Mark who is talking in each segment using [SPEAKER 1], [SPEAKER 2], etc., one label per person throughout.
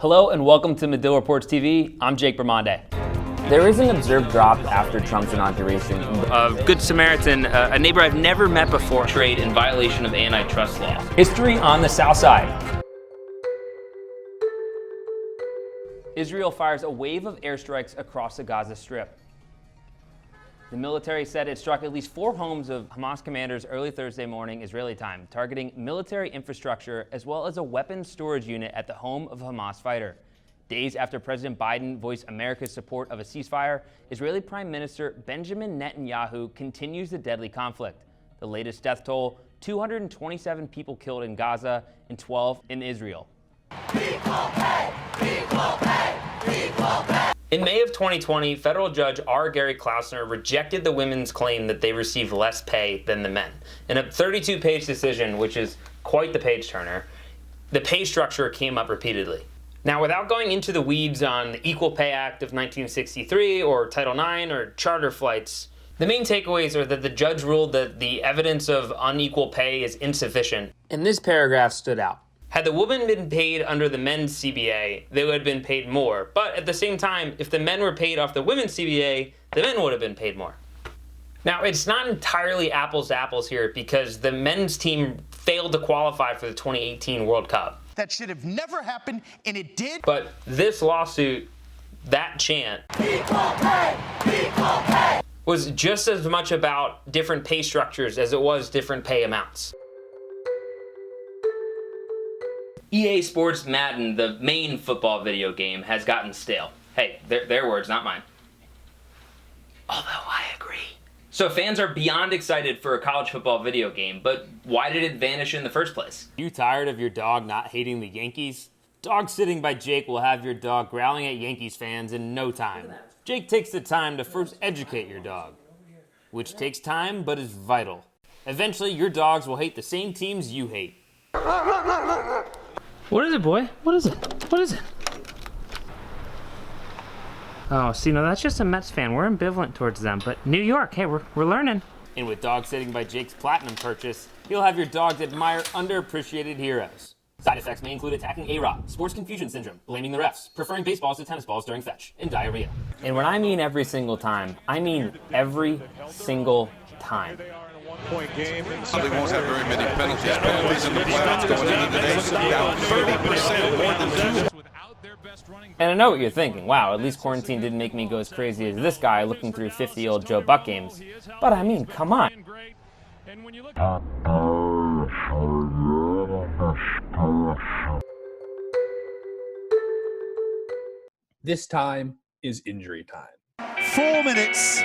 [SPEAKER 1] Hello and welcome to Medill Reports TV. I'm Jake Bramande.
[SPEAKER 2] There is an observed drop after Trump's inauguration.
[SPEAKER 1] Good Samaritan, a neighbor I've never met before, trade in violation of antitrust law.
[SPEAKER 3] History on the South Side.
[SPEAKER 1] Israel fires a wave of airstrikes across the Gaza Strip. The military said it struck at least 4 homes of Hamas commanders early Thursday morning Israeli time, targeting military infrastructure as well as a weapons storage unit at the home of a Hamas fighter. Days after President Biden voiced America's support of a ceasefire, Israeli Prime Minister Benjamin Netanyahu continues the deadly conflict. The latest death toll, 227 people killed in Gaza and 12 in Israel. Equal pay! Equal pay! Equal pay! In May of 2020, federal judge R. Gary Klausner rejected the women's claim that they receive less pay than the men. In a 32-page decision, which is quite the page-turner, the pay structure came up repeatedly. Now, without going into the weeds on the Equal Pay Act of 1963 or Title IX or charter flights, the main takeaways are that the judge ruled that the evidence of unequal pay is insufficient. And this paragraph stood out. Had the women been paid under the men's CBA, they would have been paid more. But at the same time, if the men were paid off the women's CBA, the men would have been paid more. Now, it's not entirely apples to apples here because the men's team failed to qualify for the 2018 World Cup.
[SPEAKER 4] That should have never happened, and it did.
[SPEAKER 1] But this lawsuit, that chant,
[SPEAKER 5] equal pay, equal pay,
[SPEAKER 1] was just as much about different pay structures as it was different pay amounts. EA Sports Madden, the main football video game, has gotten stale. Hey, their words, not mine. Although I agree. So fans are beyond excited for a college football video game, but why did it vanish in the first place?
[SPEAKER 3] You tired of your dog not hating the Yankees? Dog Sitting by Jake will have your dog growling at Yankees fans in no time. Jake takes the time to first educate your dog, which takes time but is vital. Eventually, your dogs will hate the same teams you hate.
[SPEAKER 1] What is it, boy? What is it? What is it? Oh, see, no, that's just a Mets fan. We're ambivalent towards them, but New York, hey, we're learning.
[SPEAKER 3] And with Dog Sitting by Jake's Platinum purchase, you'll have your dogs admire underappreciated heroes. Side effects may include attacking A-Rod, sports confusion syndrome, blaming the refs, preferring baseballs to tennis balls during fetch, and diarrhea.
[SPEAKER 1] And when I mean every single time, I mean every single time.
[SPEAKER 6] Point game. Probably won't have very many penalties. Penalties in the playoffs going into today. About 30% more than 2.
[SPEAKER 1] And I know what you're thinking. Wow, at least quarantine didn't make me go as crazy as this guy looking through 50-year-old Joe Buck games. But I mean, come on.
[SPEAKER 7] This time is injury time.
[SPEAKER 4] 4 minutes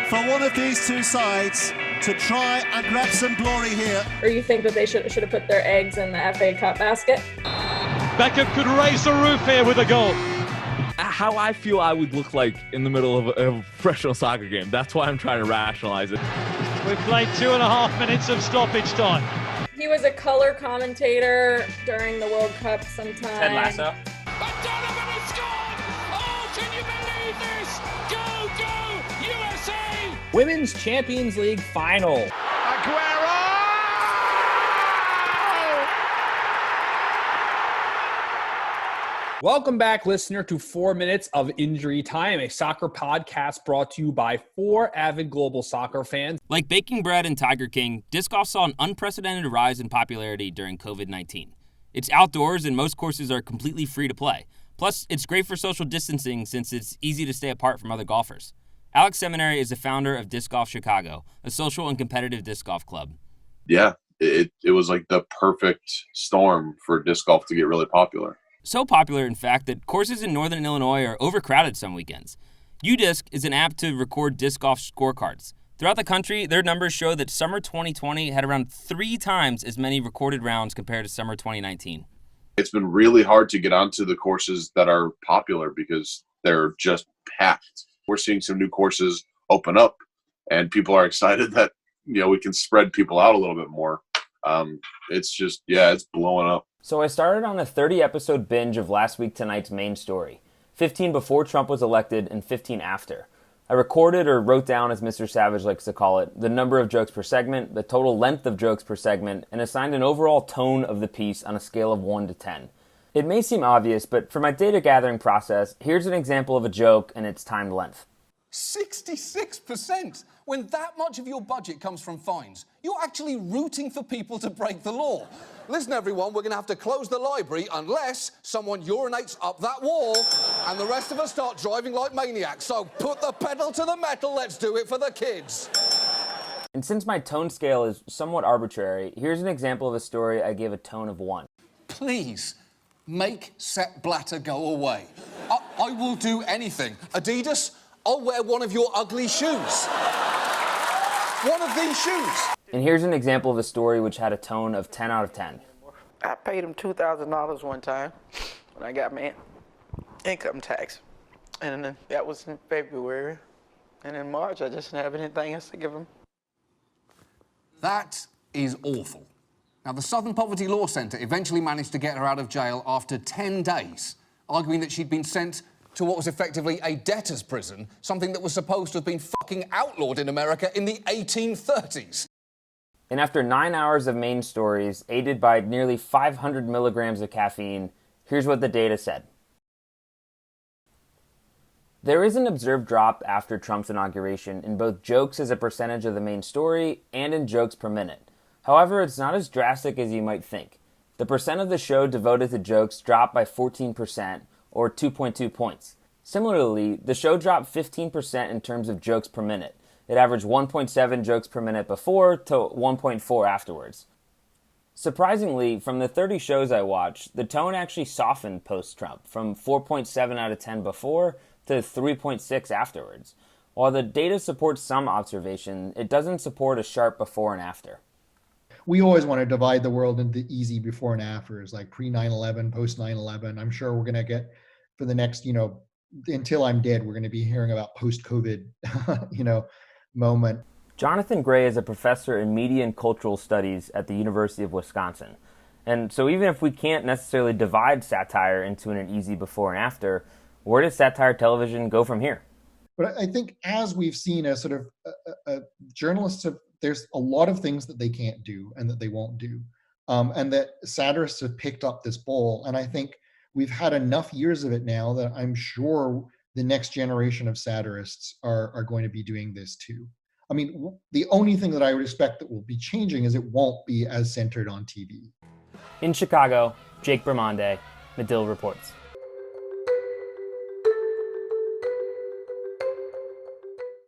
[SPEAKER 4] for one of these two sides to try and grab some glory here.
[SPEAKER 8] Or you think that they should have put their eggs in the FA Cup basket?
[SPEAKER 9] Beckham could raise the roof here with a goal.
[SPEAKER 10] How I feel I would look like in the middle of a professional soccer game. That's why I'm trying to rationalize it.
[SPEAKER 9] We've played 2.5 minutes of stoppage time.
[SPEAKER 8] He was a color commentator during the World Cup sometime.
[SPEAKER 1] Ted Lasso.
[SPEAKER 5] Donovan has scored! Oh, can you believe this? Go, go, USA!
[SPEAKER 3] Women's Champions League final.
[SPEAKER 6] Aguero!
[SPEAKER 7] Welcome back, listener, to 4 Minutes of Injury Time, a soccer podcast brought to you by 4 avid global soccer fans.
[SPEAKER 3] Like baking bread and Tiger King, disc golf saw an unprecedented rise in popularity during COVID-19. It's outdoors and most courses are completely free to play. Plus, it's great for social distancing since it's easy to stay apart from other golfers. Alex Seminary is the founder of Disc Golf Chicago, a social and competitive disc golf club.
[SPEAKER 11] Yeah, it was like the perfect storm for disc golf to get really popular.
[SPEAKER 3] So popular, in fact, that courses in northern Illinois are overcrowded some weekends. UDisc is an app to record disc golf scorecards. Throughout the country, their numbers show that summer 2020 had around 3 times as many recorded rounds compared to summer 2019.
[SPEAKER 11] It's been really hard to get onto the courses that are popular because they're just packed. We're seeing some new courses open up, and people are excited that, we can spread people out a little bit more. It's blowing up.
[SPEAKER 1] So I started on a 30-episode binge of last week tonight's main story, 15 before Trump was elected and 15 after. I recorded or wrote down, as Mr. Savage likes to call it, the number of jokes per segment, the total length of jokes per segment, and assigned an overall tone of the piece on a scale of 1 to 10.
[SPEAKER 2] It may seem obvious, but for my data gathering process, here's an example of a joke and its timed length.
[SPEAKER 12] 66%! When that much of your budget comes from fines, you're actually rooting for people to break the law. Listen, everyone, we're going to have to close the library unless someone urinates up that wall and the rest of us start driving like maniacs. So put the pedal to the metal, let's do it for the kids.
[SPEAKER 2] And since my tone scale is somewhat arbitrary, here's an example of a story I gave a tone of 1.
[SPEAKER 12] Please, make Sepp Blatter go away. I will do anything. Adidas, I'll wear one of your ugly shoes. One of these shoes.
[SPEAKER 2] And here's an example of a story which had a tone of 10 out of 10.
[SPEAKER 13] I paid him $2,000 one time when I got my income tax. And then that was in February. And in March, I just didn't have anything else to give him.
[SPEAKER 12] That is awful. Now, the Southern Poverty Law Centre eventually managed to get her out of jail after 10 days, arguing that she'd been sent to what was effectively a debtor's prison, something that was supposed to have been fucking outlawed in America in the 1830s.
[SPEAKER 2] And after 9 hours of main stories, aided by nearly 500 milligrams of caffeine, here's what the data said. There is an observed drop after Trump's inauguration in both jokes as a percentage of the main story and in jokes per minute. However, it's not as drastic as you might think. The percent of the show devoted to jokes dropped by 14%, or 2.2 points. Similarly, the show dropped 15% in terms of jokes per minute. It averaged 1.7 jokes per minute before to 1.4 afterwards. Surprisingly, from the 30 shows I watched, the tone actually softened post-Trump, from 4.7 out of 10 before to 3.6 afterwards. While the data supports some observation, it doesn't support a sharp before and after.
[SPEAKER 14] We always want to divide the world into easy before and afters, like pre 9/11, post 9/11. I'm sure we're going to get, for the next, until I'm dead, we're going to be hearing about post-COVID, moment.
[SPEAKER 2] Jonathan Gray is a professor in media and cultural studies at the University of Wisconsin. And so even if we can't necessarily divide satire into an easy before and after, where does satire television go from here?
[SPEAKER 14] But I think as we've seen as sort of journalists, there's a lot of things that they can't do and that they won't do. And that satirists have picked up this ball. And I think we've had enough years of it now that I'm sure the next generation of satirists are going to be doing this too. I mean, the only thing that I would expect that will be changing is it won't be as centered on TV.
[SPEAKER 2] In Chicago, Jake Bramande, Medill reports.